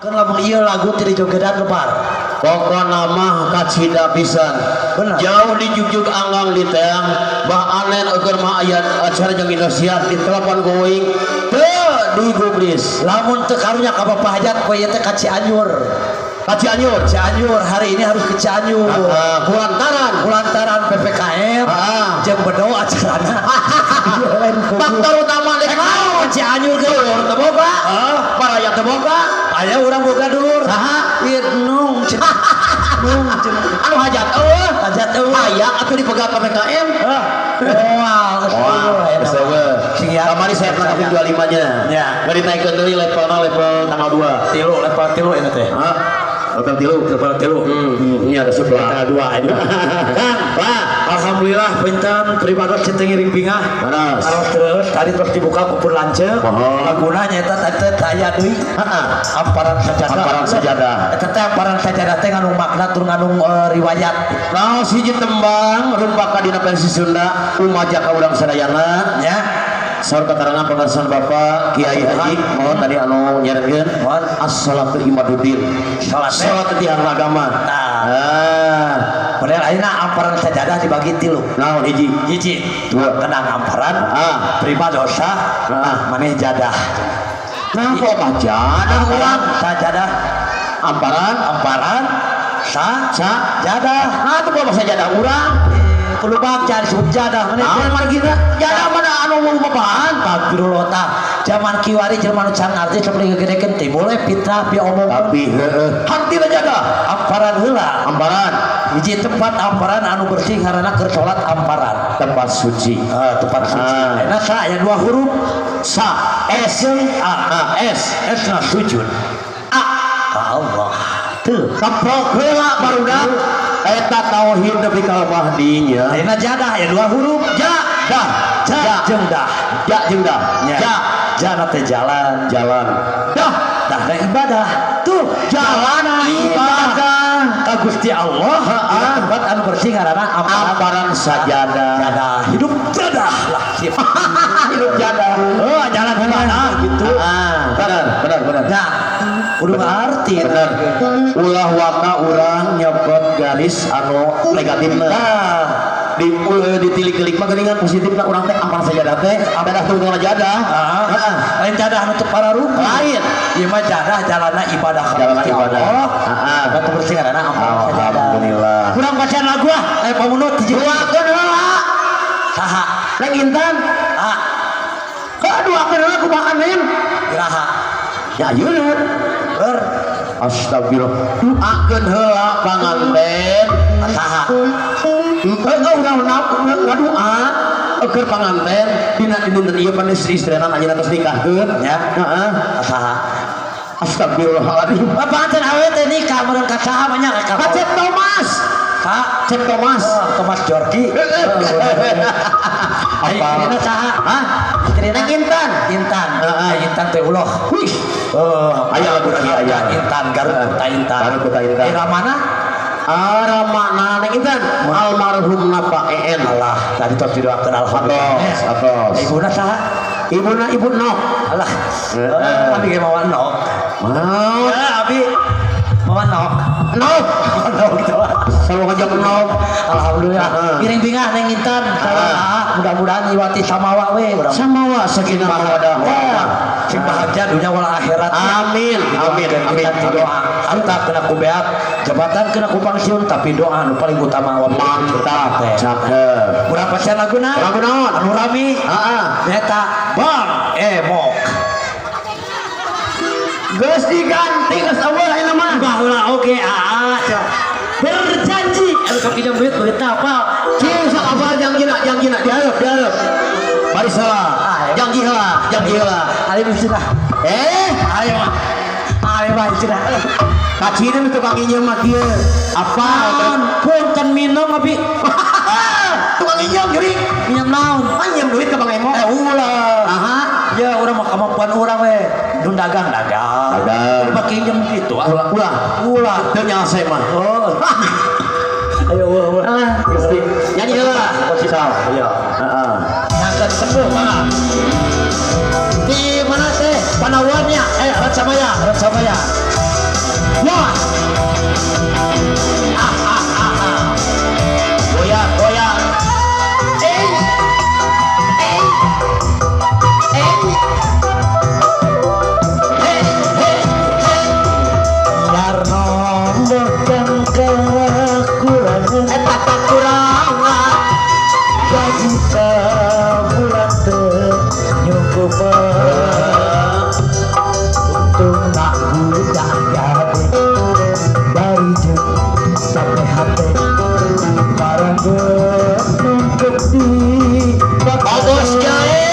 Kan lamun ieu lagu ti dijogedan lebar. Pokona mah kacida pisan. Bener. Jauh di jugjug anggang di teang, bah anen agar mah ayat acara jeung indosiar di telepon going. Teu digubris. Lamun teu karunya ka Bapahjat poe teh ka Cianjur. Ka Cianjur. Cianjur hari ini harus ke Cianjur. Kulantaran PPKM jeung bedo acarana. Faktor utama dek naon Cianjur ge teu boga. Paraya teu boga. Aya urang boga dulur. Saha? Nung cenah. Nung cenah. Anu hajat eueuh. Hajat eueuh. Aya atuh dipegang PPKM. Wah, kamari saya pernah 25-nya. Ya. Bari naikeun deui levelna level tanggal 2. level 3 ini teh. Level 3. Ini ada sebelah 2 ini. Kang, Pak, alhamdulillah pinten primados cinta ngiring bingah. Panas. Terus tadi terus dibuka kupur lanceuk. Laguna nyaeta tadi teh aya deui. Amparan sajadah. Amparan sajadah. Eta teh amparan sajadah teh nganu makna tur nganu riwayat. Naos hiji tembang rumpaka dina pensi Sunda umaja ka urang sadayana Ya. saur keterangan pengarsan Bapak Kiai Haji mohon tadi anu nyarekeun as-salatu imaduddin salat tiang agama. Padahal ayeuna amparan sajadah dibagi 3. Naon hiji Kenang amparan, prima dosa, maneh jadah. nah kok majadah urang Sajadah, amparan, jadah. nah itu kok sajadah urang Kudu baca disebut jadah maneh. margina jadah mana anu mau bahan Astagfirullah tah. Zaman kiwari jelema nu can arti seperti gegedekeun teh boleh fitnah pi omong. tapi hartina jadah Amparan heula. amparan Hiji tempat amparan anu bersih karena keur salat amparan. tempat suci Tempat suci. Enak sa aya 2 huruf. sa S S na sujud. Ka Allah. Tuh. kaprok heula barudak eta tauhid nepi ka mahdinya Ayeuna jadah aya 2 huruf. Ja jeung dah. jeung dah Jana teh jalan. dah Dah ibadah. Tuh jalan ibadah ka Gusti Allah. Tempat anu bersih ngaranna amparan sajadah jadah. Hidup jadah lah. hidup jadah Jalan ibadah gitu. benar Nah, kudu ngarti. benar ulah waka urang nyokot garis anu negatifna ditilik-tilik mah geuningan positifna urang teh ampar sajadah teh abadah tunggal jadah Lain jadah nutup para rukun. lain Ieu mah jadah jalanna ibadah ka Jalanna Gusti ibadah. Allah. Tempat bersih ngaranna amparan sajadah. alhamdulillah Kurang bacaan lagu pamunut hiji. duakeun heula Saha? Neng Intan duakeun heula kumaha men Iraha. ya ayeuna Ber. astagfirullah duakeun heula panganten Saha? urang ngadua keur panganten dina dinten ieu pan istri-istrinan ayeuna tos nikahkeun Ya. heeh Saha? astagfirullahaladzim Papanten awe teh nikah meureun ka saha banyak ka Cep Thomas Cep Thomas Thomas Jordi. Istrina saha? Istrina Intan. Intan teh uloh. wih aya lagu lagi aya Intan Garut Kota Intan. Garut Kota Intan. Era mana? Ramana Neng Intan almarhum Pak EN Allah, tadi tos didoakeun alhamdulillah. atos Ibuna saha? ibuna ibu Nok Allah. Abi ge mawa nok. mau Abi mawa nok. Nok Nok gitu. selalu ngajak Nok Alhamdulillah. Piring bingah Neng Intan. Mudah-mudahan iwati samawa we. samawa sakinah mawaddah Sing bahagia dunia wal akhirat. amin Doa harta kena ku beak, jabatan kena ku pangsiun, tapi doa anu paling utama wa mantap cakep urang pacar laguna lagu naon anu rami eta Bang Emok geus diganti geus eueuh ayeuna mah baheula oge berjanji anu sok pinjam duit duit apa cing sok abal janggina dihareup bari salah janji heula ali cenah ayo ali mah cenah kacina itu kakinya mah kieu apa punten minum abi tukang injam geuring minum naon panjem duit ka Bang Emok ulah ya urang mah kemampuan urang we dun dagang pakai pinjam gitu ulah teu nyase mah ayo ulah nyanyi heula posisal iya heeh ngangkat sepuh mah di mana teh panawarnya Ratsamaya Los. Goyang, goyang. Karena bukan kekurangan eta kekurangan gaji sebulan ternyukupan untung nak budak jadi dari jeng sampai hati barang numpuk di Bos Jae.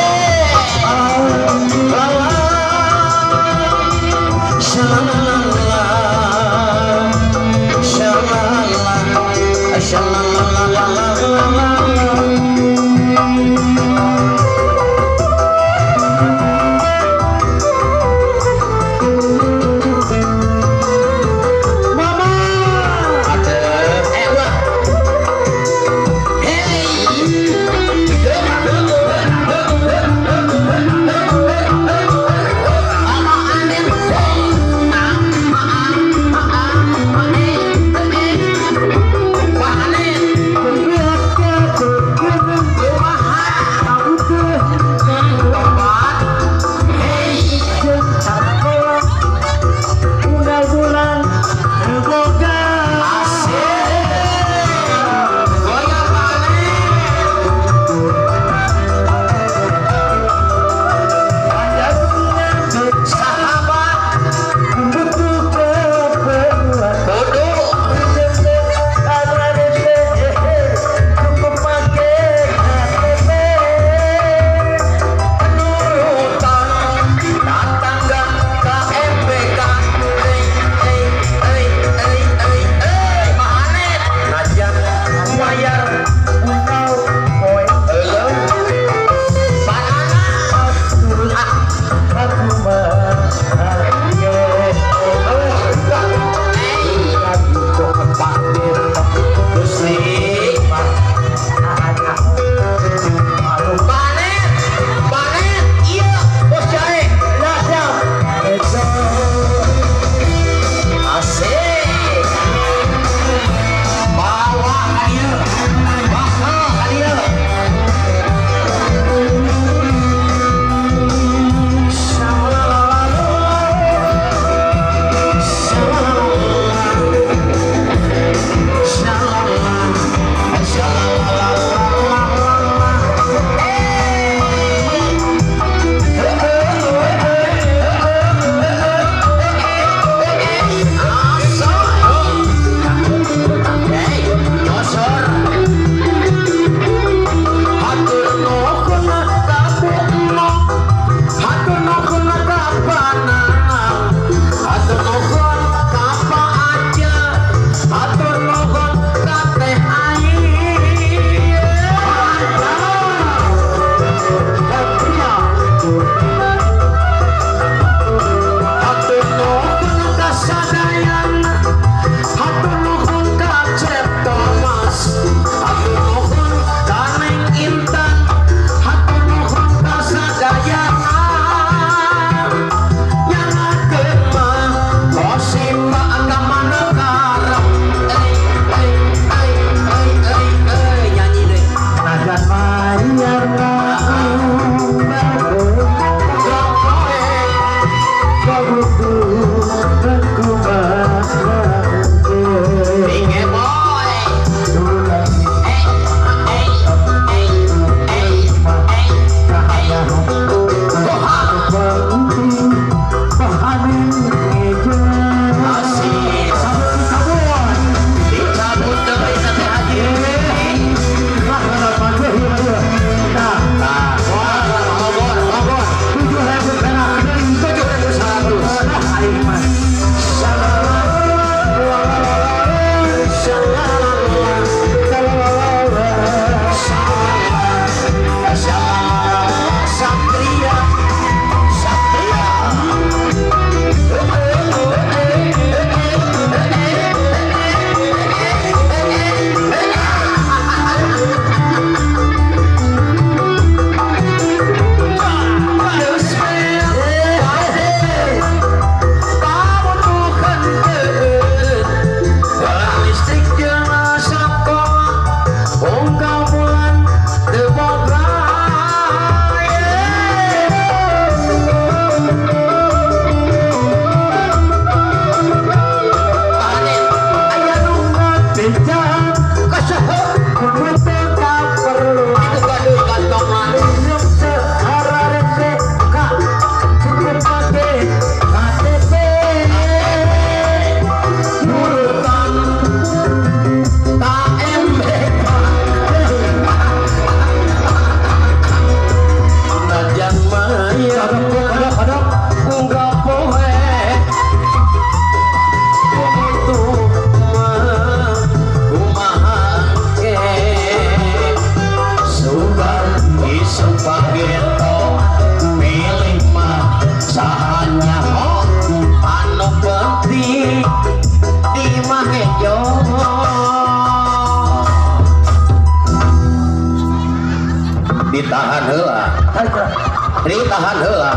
tahan heula.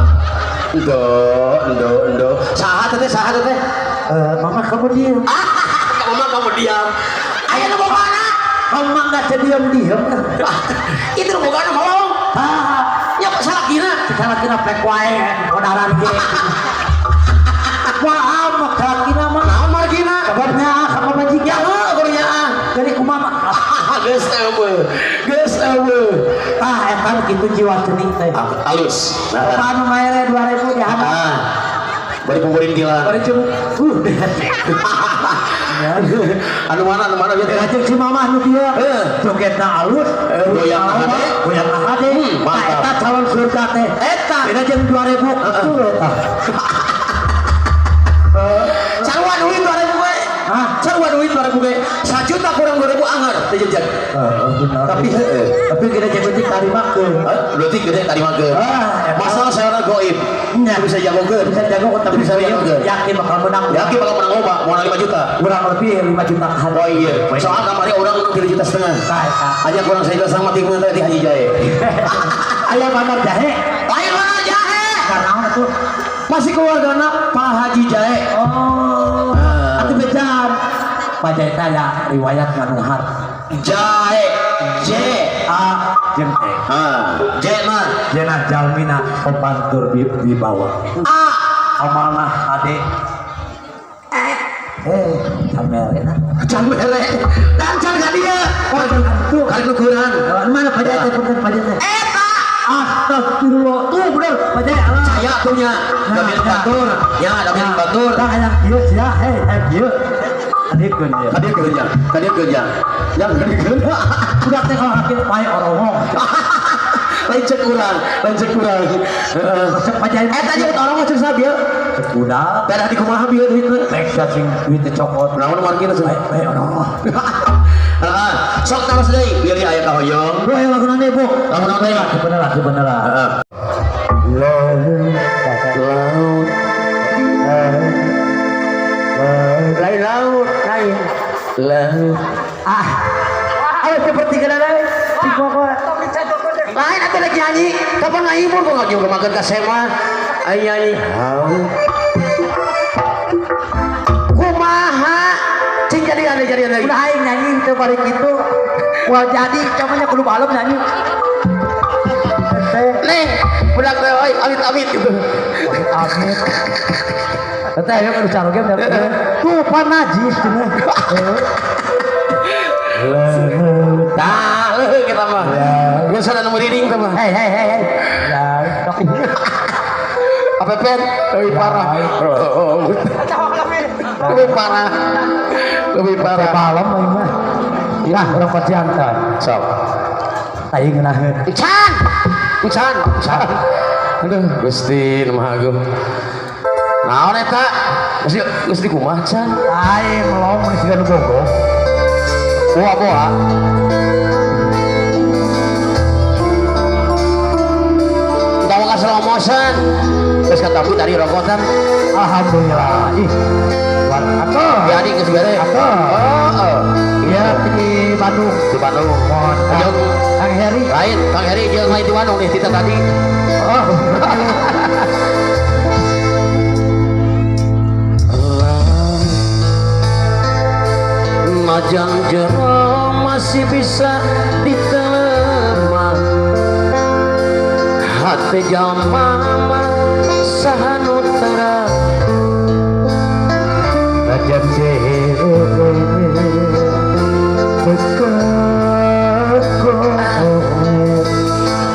Endo. Saha teh? Mama kamu diam. Mama kamu diam. Aya nu bogana. Mama nggak diam. Itu nu bogana mau. Nya salah kira. Salah kira pek wae kodaran ge. Wah, amak kira mah. Naon margina? Kabarnya sama majikan. Kurunya. Dari kumama. Geus eueuh. Eta kitu jiwa cening teh. Halus. Anu maere 2000 di hana. Bari pumurin gila. Bari cung. Anu mana ya? Ajeng si mama anu dia. Jogetna alus, goyang hade. Eta calon surga teh. Eta beda jeung 2000. Tuh eta. Sarua duit 2000 we. Sarua duit 2000 we. 1 juta kurang 2000 anger teh jejen. Tapi kita jadi karimakeun. Berarti gede karimakeun. Masalah saya goib. Bisa jagokeun. Bisa jago tapi bisa yakin bakal menang. Yakin bakal menang loba, mau 5 juta. Kurang lebih 5 juta kan. Oh iya. Soal kamarnya orang 3,5 juta. Hanya kurang saya sama tim teh di Haji Jahe. Aya mana jahe? Aya mana jahe? Karena tuh masih keluargana Pak Haji Jahe. Oh. Atuh bejan. Pak Jahe teh aya riwayat nganuhar. Jahe. J A jeung E. J mah Jena jalmina pembantur di bawah. A Amalna ade. Camere. Dan can ka dia. Oh, tuh Kali nukuran. mana Pak Jahe teh punten Pak Jahe teh? Eta Astagfirullah. Tuh bener Pak Jahe Allah. saya tuhnya Damir Batur. Ya, Damir Batur. Tah aya kieu sia, kieu. Adikeun ya. Kadiekeun ya. Yang kadiekeun. Budak teh kalau hakim pae orongong. Lain cek urang. Resep Pak Jahe. Eta jeung orang cek sabieu. Budak. Tara di kumaha bieu duitna. Reksa sing duit teh cokot. Naon margina cenah. Pae orongong. Sok taros deui biar aya ka hoyong. Bro, ayo lagunan deh, Bu. Lagunan deui. Sebenarnya. Laut. Ayo seperti kena lain. Si Koko. Lain atuh lagi nyanyi. Kapan ngahibur kok ngajung kemakan ka sema. Ayo nyanyi. Kumaha? Cing jadi lagi. Udah aing nyanyi teu bari kitu. Wah jadi camanya kudu balem nyanyi. Neng, budak teh oi amit-amit gitu. Amit. Teh ya kudu carogem tuh pan najis cenah. Tah, kita mah. Geus ada nomor reading teh mah. Hei. Ya, Apa pen? Lebih parah. Lebih parah. Balem aing mah. Ya, urang paciantan. Sok. Aing ngeunaheun. Ucan. Aduh, Gusti nu Maha Agung. Naon eta? Geus dikumaha can? Aing melong mun siga nu gogo. Boa. Tahu ka slow motion. Geus katapi tadi rokotan. Alhamdulillah. Ih. Buat aku. Jadi geus gare. Aku. Oh. Iya di Bandung. Di Bandung. Mohon. Kang Heri. Lain, Kang Heri jeung lain di Bandung nih kita tadi. Oh. Majang jero masih bisa diterima. Hati jalma sahanu tera. Rajan jero bekako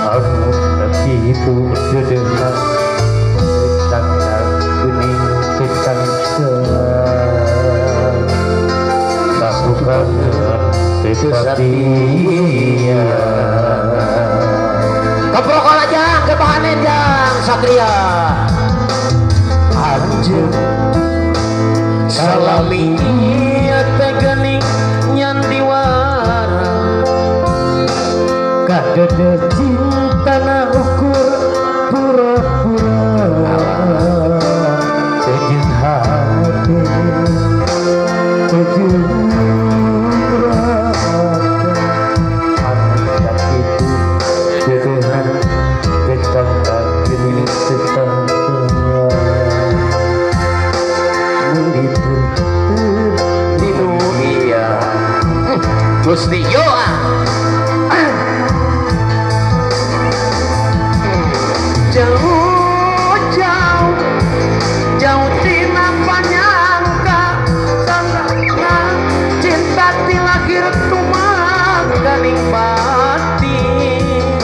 aku begitu sederhana tanggal kuning tentang lakukan setia Keprokol aja, kebahanen jang Satria anjir salami teh geuning nyandiwara kadede cinta na ukur pura-pura sejen hati sejen rasa hati itu sederhana kecangkan gini Gusti Yoa. Jauh tina panyangka sangka cinta ti lahir tumaganing batin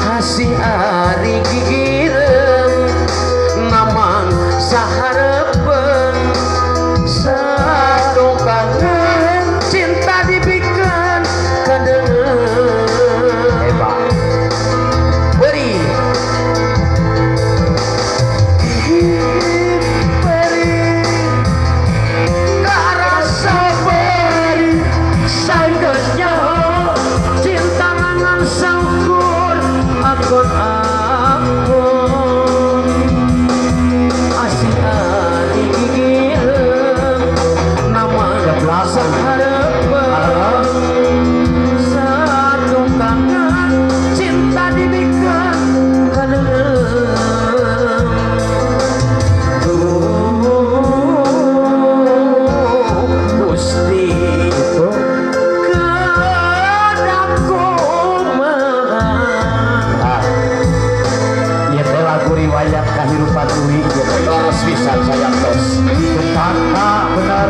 hasih ari gigireun naman sahareupeun sadokangan cinta dibikeun kadeung hebat beri karasa beri saenggeusnya cinta ngangan sangkur akun asih ari gigireun nama sahareupeun sadokangan cinta dibikeun kadeung Gusti kedaku Ieu teh lagu riwayat kahirupan uing tos pisan sayang tos. Betapa benar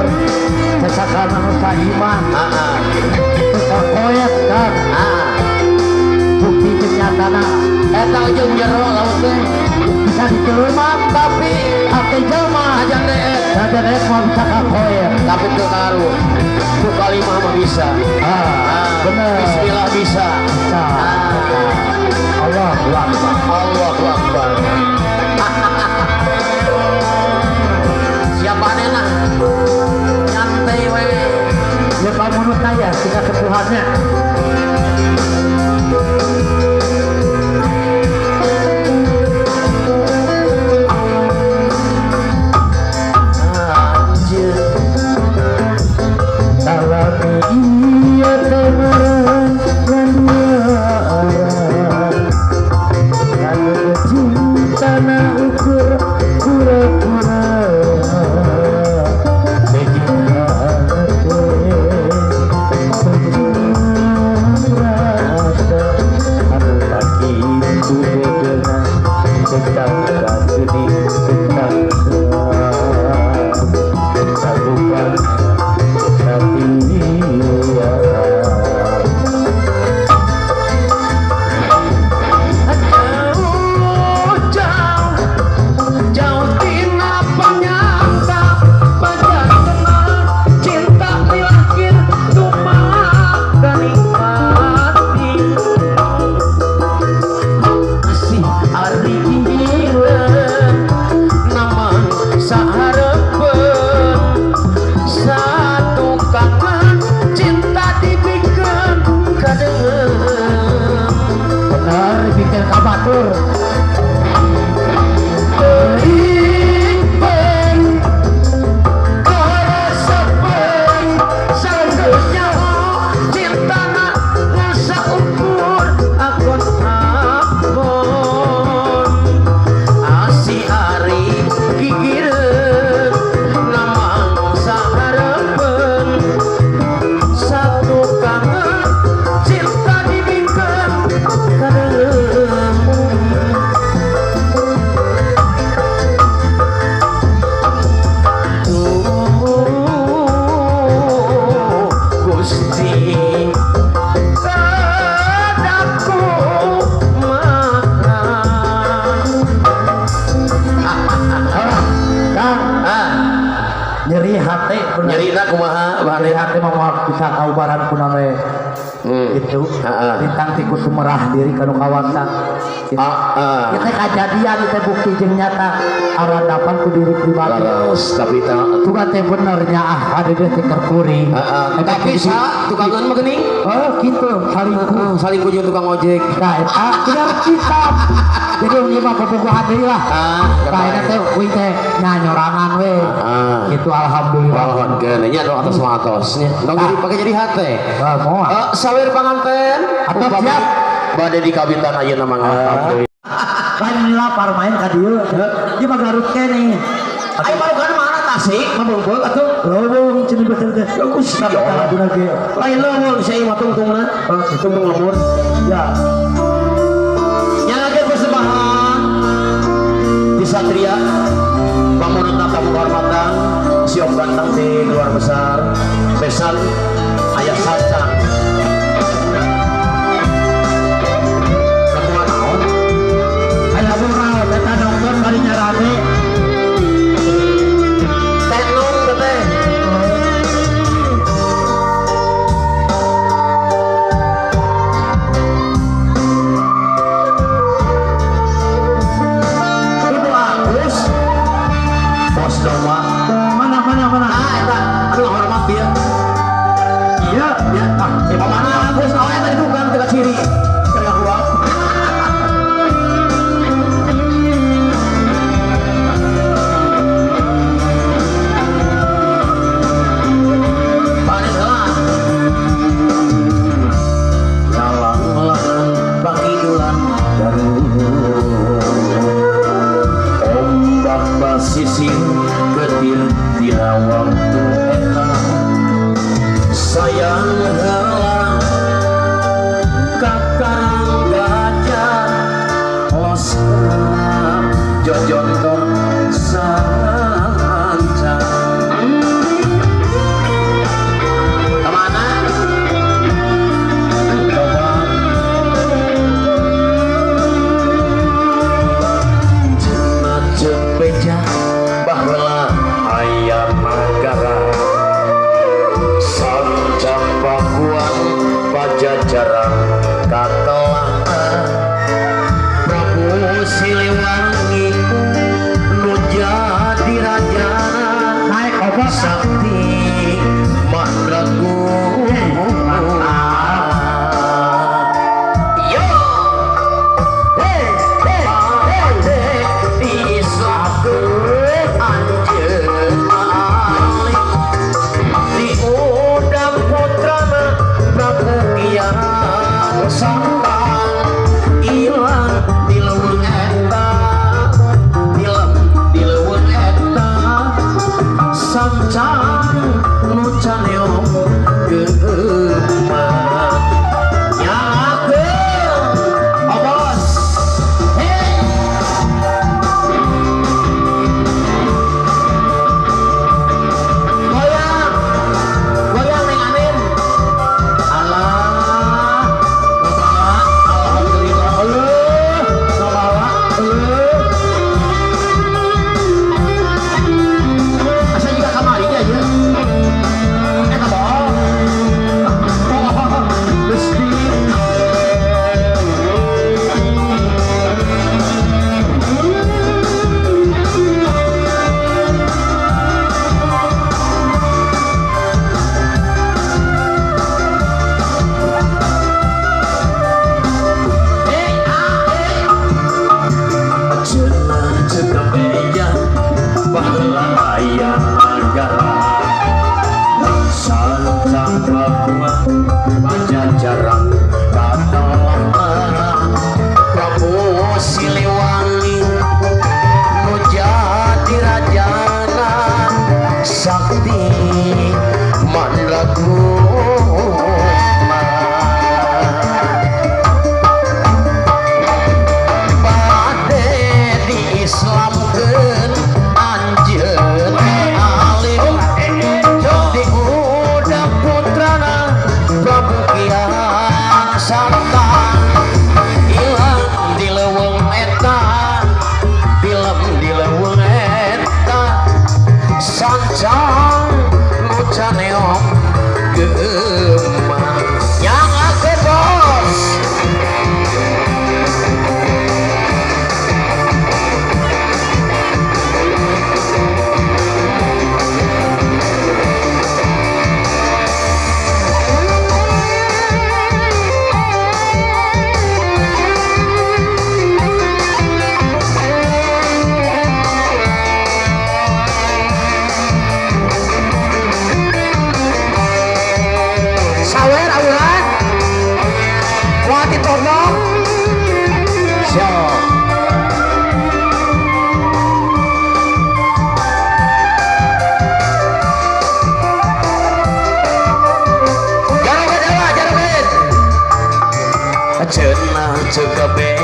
sesakan anu saiman terkoyak kan bukti kenyataana eta jeung jero laut teh bisa diterima tapi hati jelema aja deh mau bisa kakoyak Tapi teu karu. Tu kalimah mah bisa. bener Bismillah bisa. bisa Allahu Akbar Allahu Akbar. Siapa nena? Nyantai we. ya pamunut aya tinggal ketuhannya iya temeran lalu cinta na ukur kura-kura nyeri hati bener. Nyerina kumaha Nyeri hati mau bisa kaubaran kunaon we itu bintang tikus sumerah diri kanu kawasa kita kejadian itu bukti jeung nyata aradapan ku diri pribadi laras tapi tuga teh benernya ada dia teh kuring tapi sa tukangan mah geuning gitu salingkuh jeung tukang ojek nah eta bener kitab jadi ini mah bobogohan deui lah nah eta teh uing teh nyanyorangan we gitu alhamdulillah alhamdulillah nya dong atas matosnya dong jadi pakai jadi hate moal sawer panganten atau siap bade di kabitan ayeuna mah alhamdulillah kan lapar main ka dieu ieu mah garut keneh ai baru kan mana tasik mah beungeul atuh leuweung cenah betul teh. Gusti Allah. Lagu ge. Lain lamun saya mah tungtungna. Tungtung lemur. Ya. Nyalakeun persembahan di Satria pamunutna tamu kehormatan siom ganteng di luar besar besan ayah saca ketua naon Aya moral eta nongton bari nyarame. tenung teh Ibu Agus bos doma Mana. eta anu hormat dia Ya. ya mana Agus awalnya tadi bukan dekat ciri kayak gua panik lah lalang bakidulan ombak basisir getir dina waktu eta sayang heula kakarang gajah osna jojontor sanca kemana? Coba cenah cepeja baheula aya magara sancang pakuan pajajaran katelah Prabu Siliwangi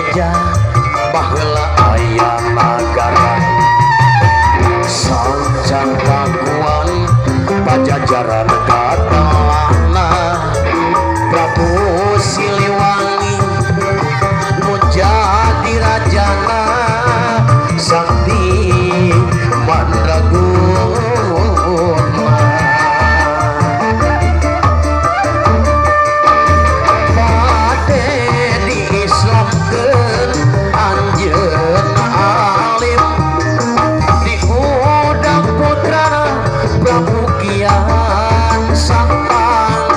Raja baheula aya nagara sanjang pakuan pajajaran katalana Prabu Siliwangi nu jadi rajana sakti mandraguna pade diislamkeun anjeunna alim diudak putrana Prabu Kian Santang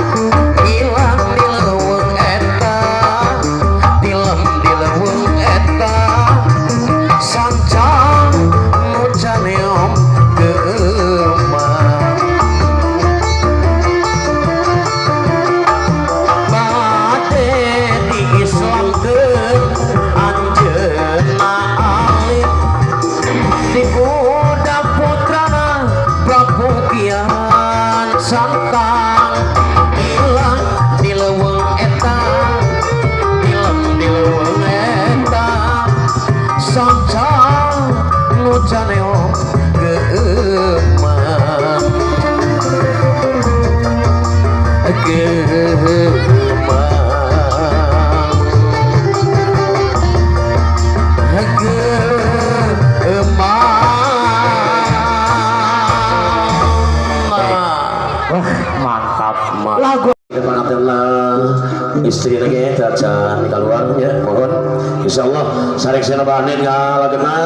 ilang dileuweung eta dileuweung eta sancang nu caneom geumah bade diislamkeun anjeunna alim diudak putrana Prabu Kian Santang ilang dileuweung eta dileuweung eta sancang nu caneom geumah Mantap lagu istri lagi jajan keluar ya mohon insyaallah sareng sana bahanin ngalagena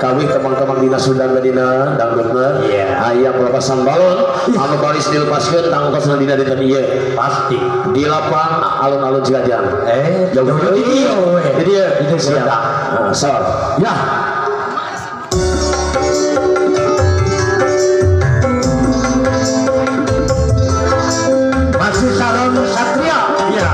kami teman-teman dina Sudan Medina dangdutna aya pelepasan balon anu baris dilepaskeun tangkosna dina dinten ieu pasti di lapang alun-alun Ciganjang jauh jadi ya itu siap sor ya masih Salon Satria ya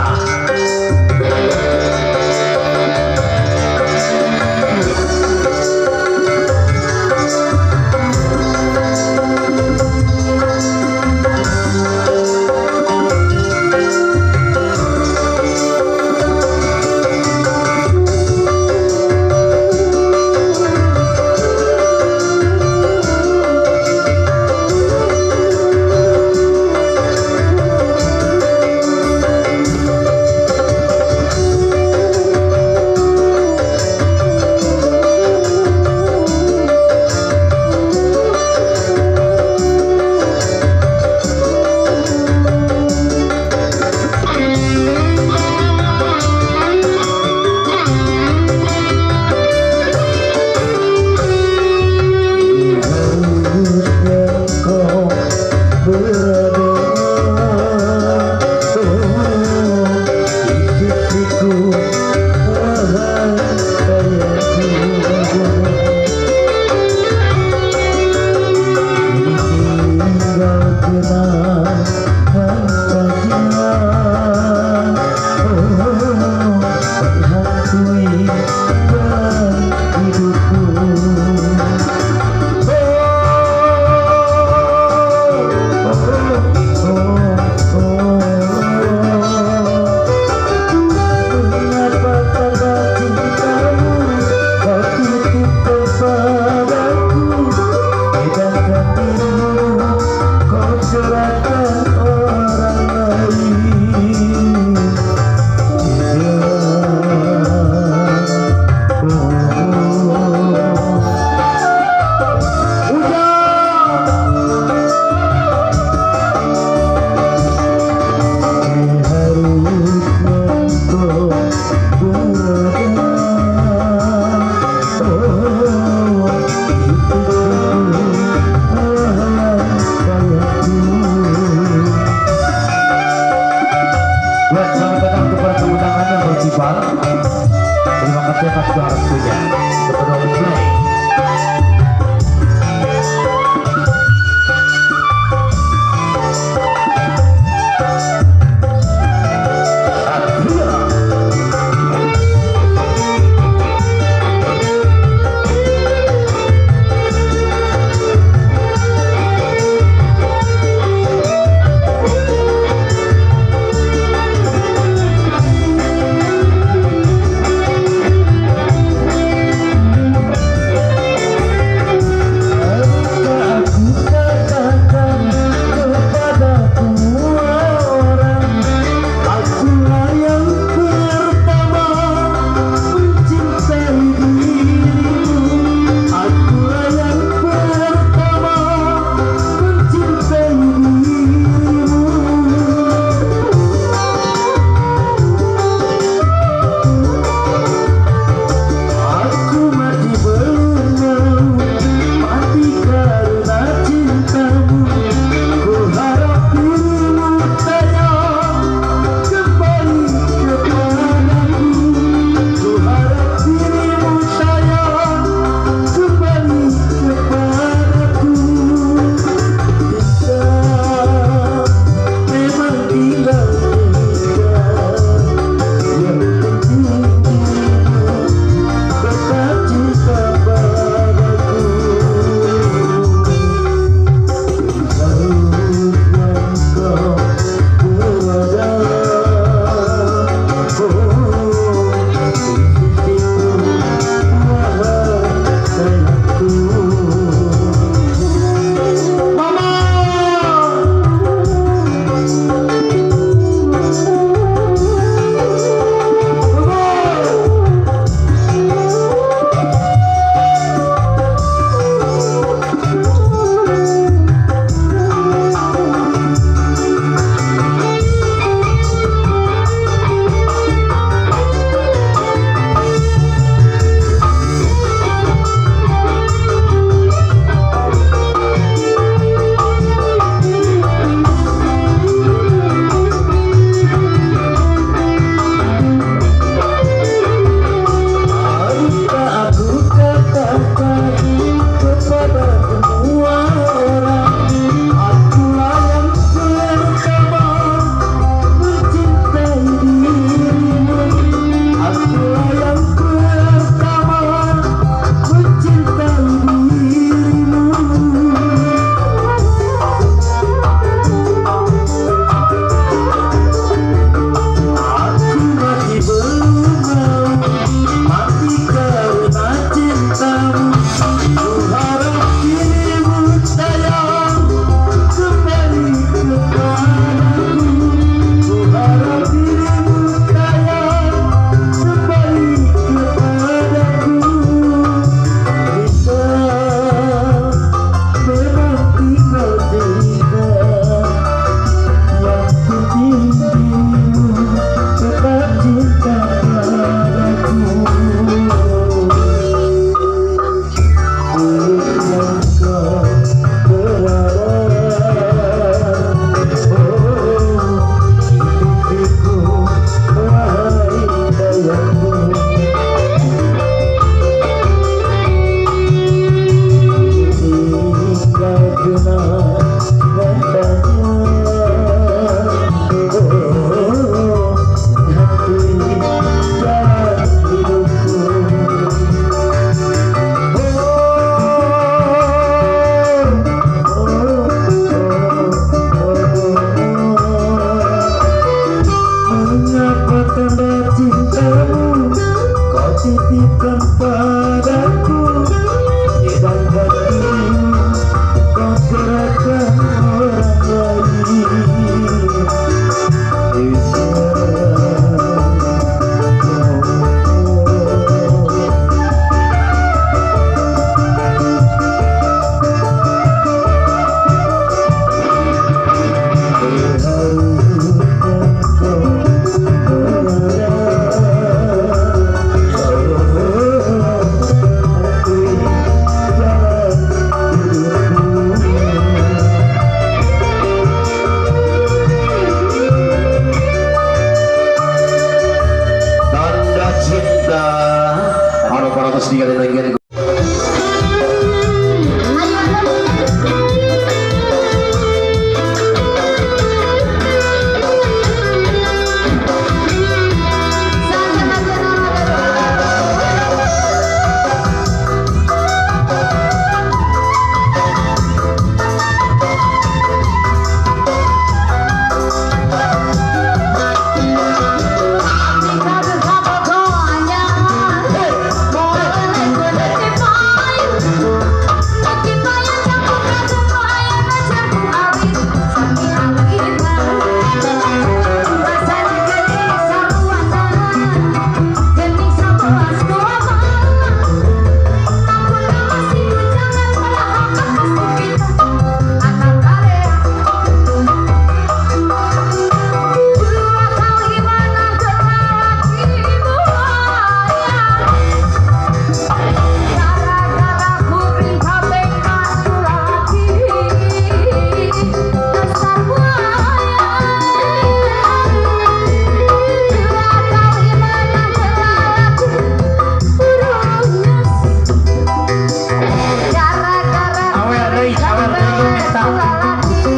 lalaki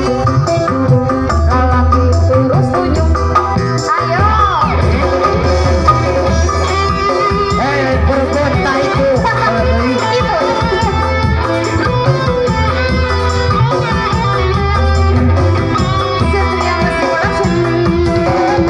terus ujung ayo berkota itu Satria Musik Production.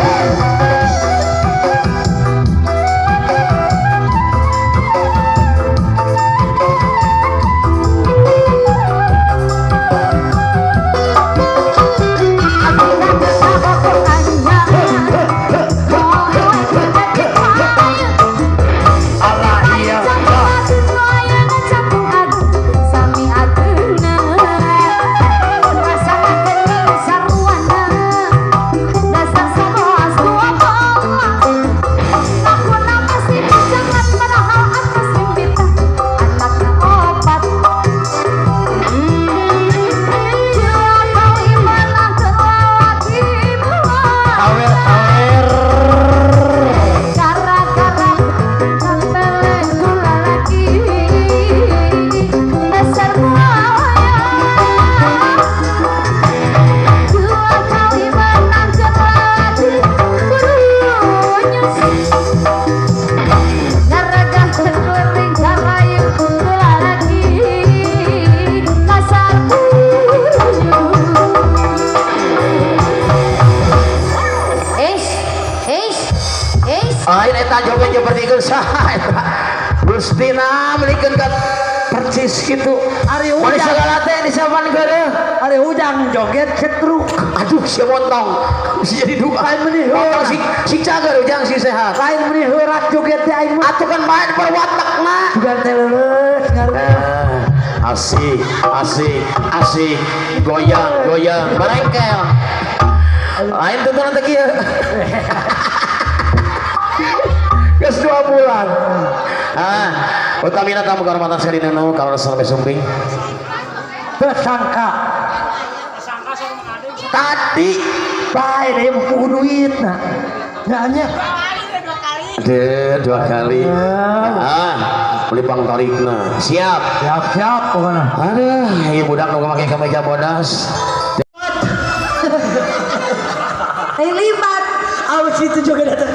Ain eta joget seperti saha eta. Gustina melikeun ka percis kitu. Ari Mari ujang segala teh disapan geureuh. Ari ujang joget cetruk Aduh si montong. Si jadi dua. Lain meuni Montong heurah. si cager ujang si sehat. lain meuni heurat joget teh aing mah Atuh kan main perwatakna. juga teh leuleus ngareun Asik, asik, asik. Goyang, goyang, barengkel. Ain tutunan teh kieu. Geus 2 bulan. Utamina tamu kehormatan sekali nanu kalau sampai sumping. teu sangka Tadi bae deui buku duitna nya deh 2 kali. Beli pangtarikna. Siap. siap pokona Aduh, ieu budak nu make kemeja bodas. libat awas itu juga datang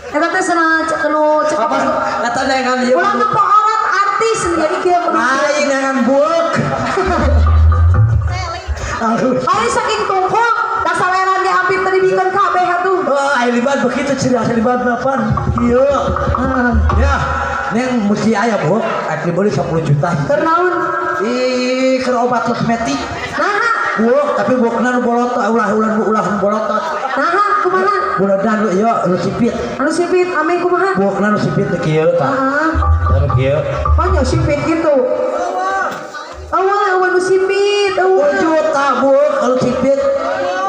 eta teh cenah kanu cek apa kata dengan ieu ulang kepohoran artis jadi kieu aing dengan buk Ari saking tungkul da saleran ge hampir teribikeun kabeh atuh aing libat begitu ciri asli libat napan kieu ya neng mesti aya buk asli beli 10 juta keur naon ih keur obat kosmetik naha buk tapi bukna nu bolotot ulah bolotot naha kumaha buledan lu ieu lu sipit anu sipit ame kumaha bukna nu sipit teh kieu tah heeh anu kieu oh nya sipit gitu awa nu sipit awa juta buk kalau sipit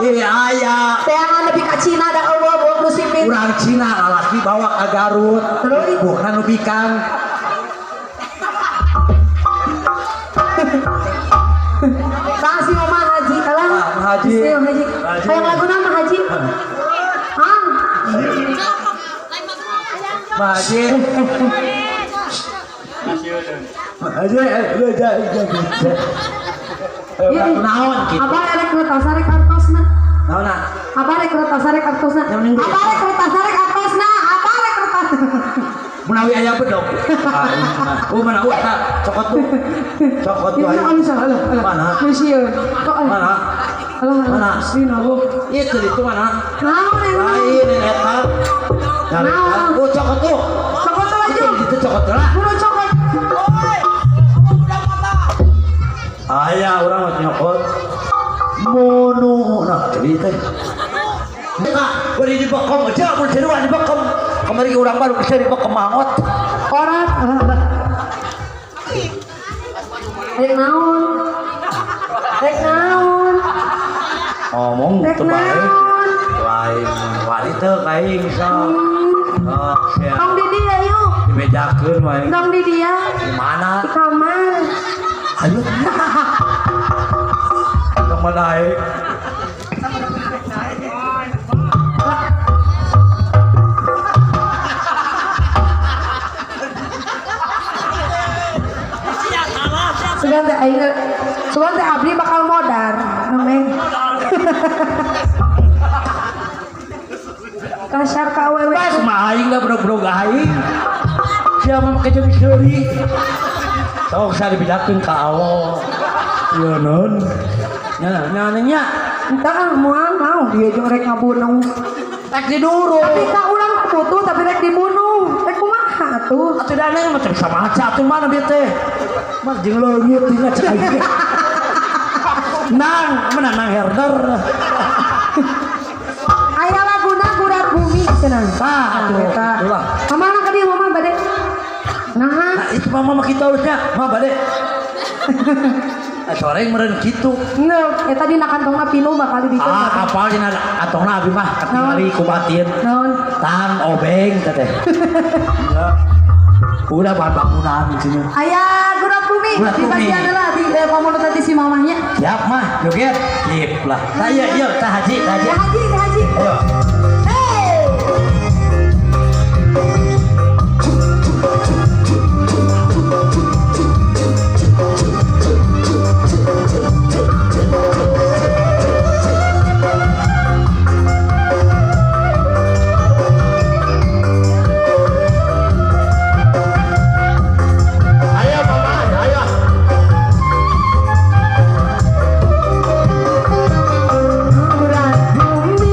aya teangan lebih ka Cina da awa nu sipit urang Cina lalaki bawa ka Garut Terus? bukna nu bikang Kasih Mama Haji kalah. Haji. Kasih Om Haji. Haji. Hayang lagu nama Haji. Hang. Haji naon gitu Abah erek kertas arek kartosna. naon Abah erek kertas arek kartosna. Yang minggu. Abah erek kertas arek kartosna. Abah erek kertas. menawi aya bedog mana cokot tuh Ini ayo anu salah. Mana? Monsieur. Kok mana Mana? Sina bu. itu mana Naon emang? lain eta nyari Naon? oh cokot tuh Cokot tuh aja. itu cokot tuh lah Kudu cokot. aya urang mah nyokot mono nah jadi teh beri di bekom aja mun seruan di bekom kemarin urang baru bisa di bekom mangot Orat. Rek naon? Rek naon? ngomong Rek teu bae naon? lain wanita kain so sia Dong di dia yuk. dibejakeun wae Dong di dia. di mana Di kamar. ayo sama naik Sugan teh abdi bakal modar. Nameng. Kasar ka awewe. Pas mah aing lah bro-bro aing. Siapa make jeung seuri. Sok sari bidakeun ka Allah. Ieu non. Nya. Entah mau dia jeung rek ngabunuh. Rek diduru. Tapi ka urang putu tapi rek dibunuh. Rek kumaha atuh? Atuh dana macam sama aja atuh mana dia teh. Mas jeung leungit dina cek aing. Nang, mana nang herder. Aya laguna gurat bumi cenah. Atuh. Ulah. Kamana ka dieu mama bade? Nah, Itu mama kita harusnya, mah bade. Sore meureun kitu. eta dina kantongna pinu bakal dibikin. Apal dina atongna abi mah katingali ku batin. Naon? Tang obeng teh. Udah bahan bangunan di sini. Aya gurat bumi Gurat di bumi. bagian lah di komunitas tadi si mamahnya. Siap mah, joget. Sip lah. Nah, iya, tah haji. Ya haji. Ayo. Hey! Ayo mama, ayo. Gurat bumi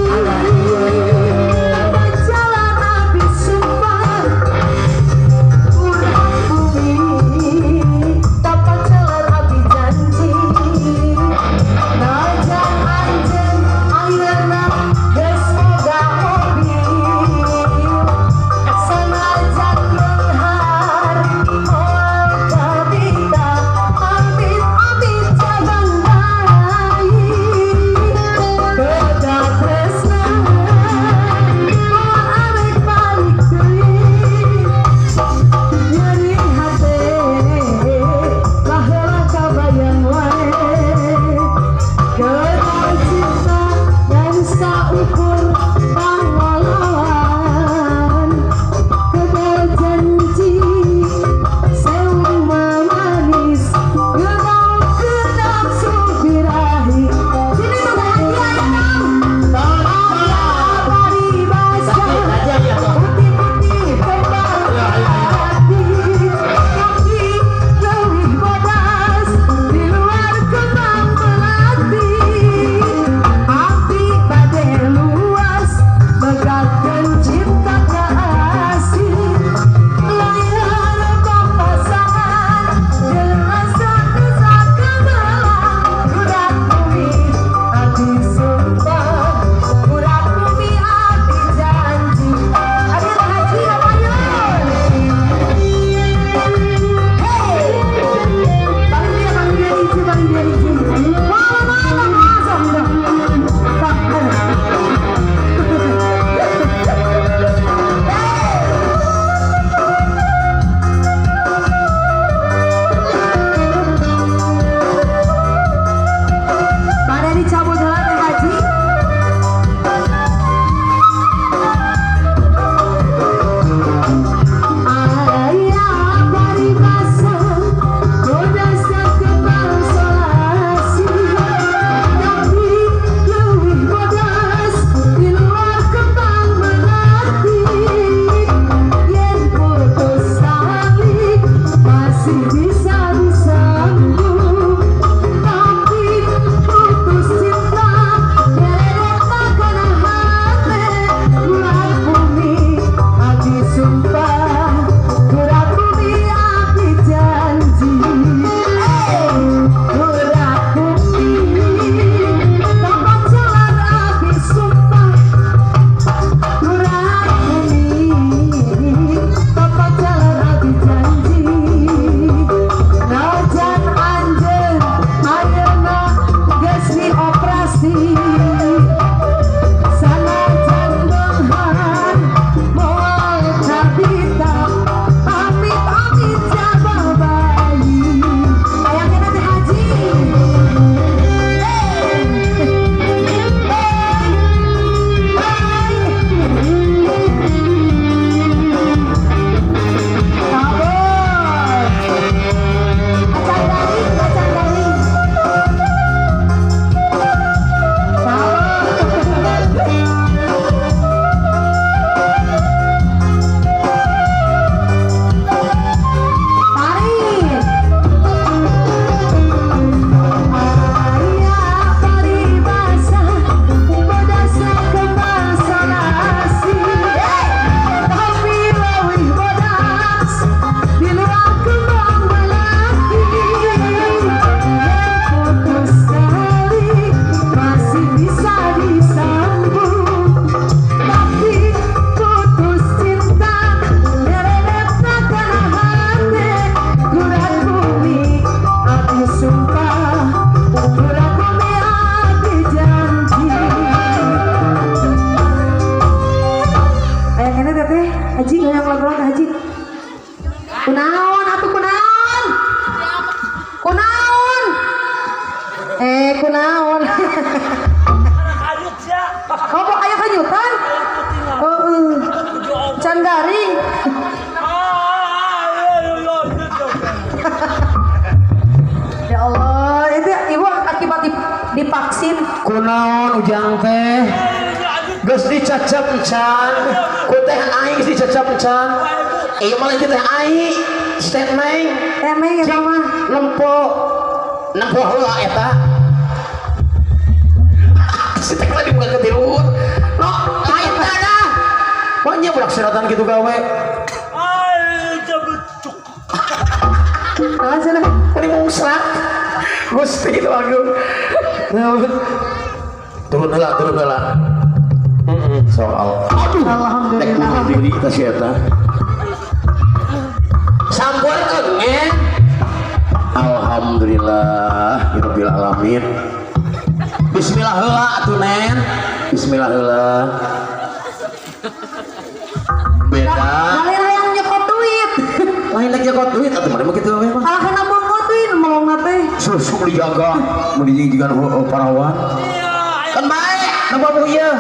Kamu aya kanyutan? Can garing. Ya Allah, itu ibu akibat divaksin. Kunaon ujang teh geus dicacap can ku teh aing geus dicacap can ieu mah teh aing teh neng Emang ya mah. nempo heula eta si teh tadi bukan ketiluhur no lain teh dah pokoknya budak seratan gitu gawe Ah, sana. ini mungsrak gusti itu aku turun heula soal Alhamdulillah. diri kita siapa sampurkeun ngen alhamdulillah rabbil alamin bismillah heula atuh nen bismillah heula beda Lain hayang nyekot duit. lain lagi nyekot duit atuh mah kitu we mah Alah kana bongkot duit melong teh. susuk dijaga mun dijinjigan parawan kan bae napa ieu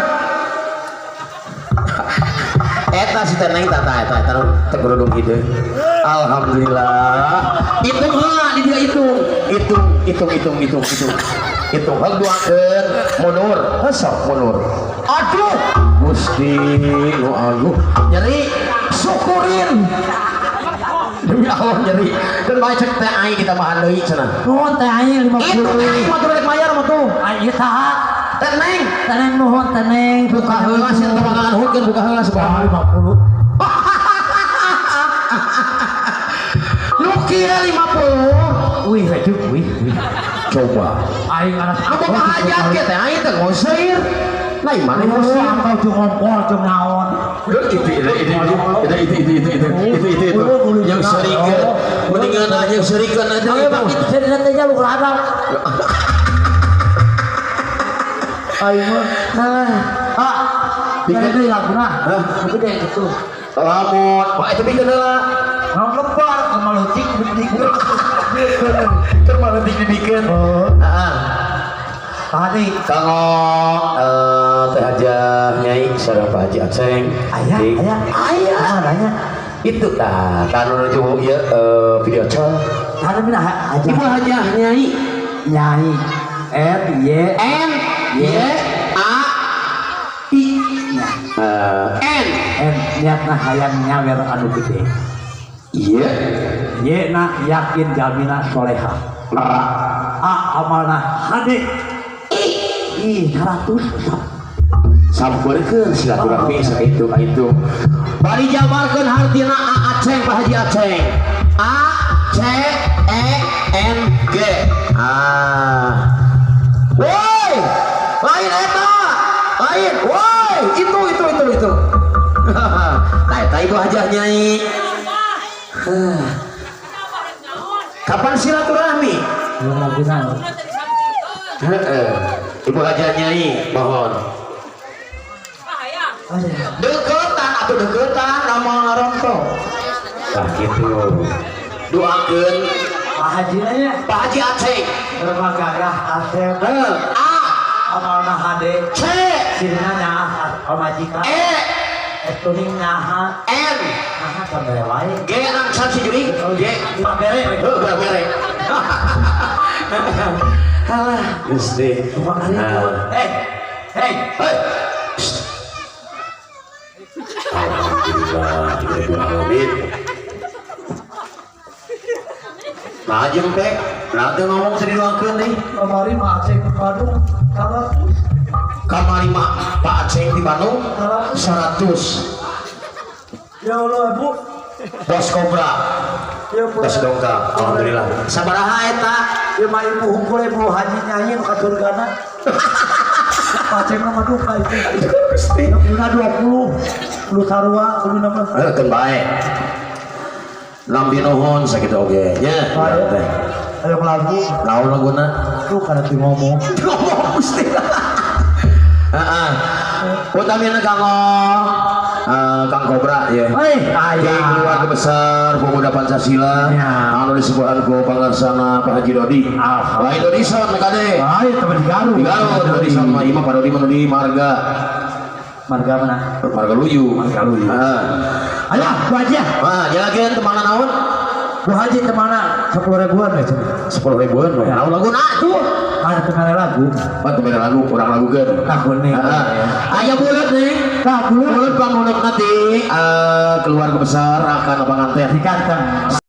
eta si teneng tata eta tergerudung hideung alhamdulillah hitung heula di dia hitung heug duakeun munur hesok munur aduh Gusti nu agung nyeri syukurin demi Allah nyeri dan bae cek teh aing kita mah deui cenah Nuhun teh aing 50. itu aing mah rek mayar mah tuh Aing saha? teneng Teneng nuhun teneng. buka heula sih temangan hukeun buka heula seberapa 50. lu kira 50 Wih, hajuk, wih. coba Aing anak apa aja kita aing teh ngosir lain mana Aing ngosir angkau jeung ngompor jeung naon. itu yang serikeun mendingan aja yang serikeun aja Ayo bang, itu saya teh jalur ladang. Aing mah nah. Bikin deui laguna. Gede gitu. lamun pak itu bikin heula Nong lebar ke malutik bedik. keur maletik dibikeun heeh Tadi kanggo teh aja nyai sareng Pak Haji Aceng ayah. Nanya. itu tah kanu nuju ieu video call Tadi mina aja. ibu aja nyai Nyai. R Y N Y A I N niatna hayang nyawer anu gede. iya Ye na yakin jamina soleha. A amalna hade. Ih 100. sampurkeun silaturahmi sakitu itu bari jabarkeun hartina A Aceng Pak Haji Aceng A C E N G woi lain eta lain woi itu nah ibu hajah nyai kapan silaturahmi Belum lagi nang. ibu hajah nyai mohon deketan nama ngaronto nah gitu doakeun Pak Haji nya Pak Haji Aceh bermagagah asep. A Amalna hade. C Sirina nyaah omajika. Etuning nyaah. N Nyaah sampai wae. G nang sansi juri G Bere. bere halah Gusti Hey. alhamdulillah alamin nah jeung teh nanti ngomong seriuakeun deui Kamari mah cek ke Bandung. Kalau kamari mah Pak Aceh di Bandung 100 ya Allah Bu. bos kobra Ya Bu. bos dongkal alhamdulillah sabaraha eta Ya mah ibu hungkul ibu Haji nyanyi nu ka surgana. Paceng mah duka itu. Gusti Kuna 20. Lu sarua, lu nama. keun bae lambi nuhun sakitu oge nya teh Ayo lagu. naon laguna Lu kana ti ngomong. ngomong Gusti heeh utamina kanggo Kang Kobra ya. Ayah Keluarga besar pemuda Pancasila ya. anu disebutkan ku pangarsana Pak Haji Dodi. Lain Dodi son kade. Ayo teman di Garut. Di Garut Dodi sama Ima Pak Dodi manu di Marga. Marga mana? Marga Luyu. Marga Luyu. Ayo, Bu Haji. Jelakeun temanna naon? Bu Haji temana 10.000-an we cenah. 10.000-an we. Naon laguna atuh? Ada tengah lagu. Tengah lagu, kurang lagu kan? Tahun nih. Aya bulat nih. Nah, bulat bangunan nanti keluarga besar akan abang anten di kantong.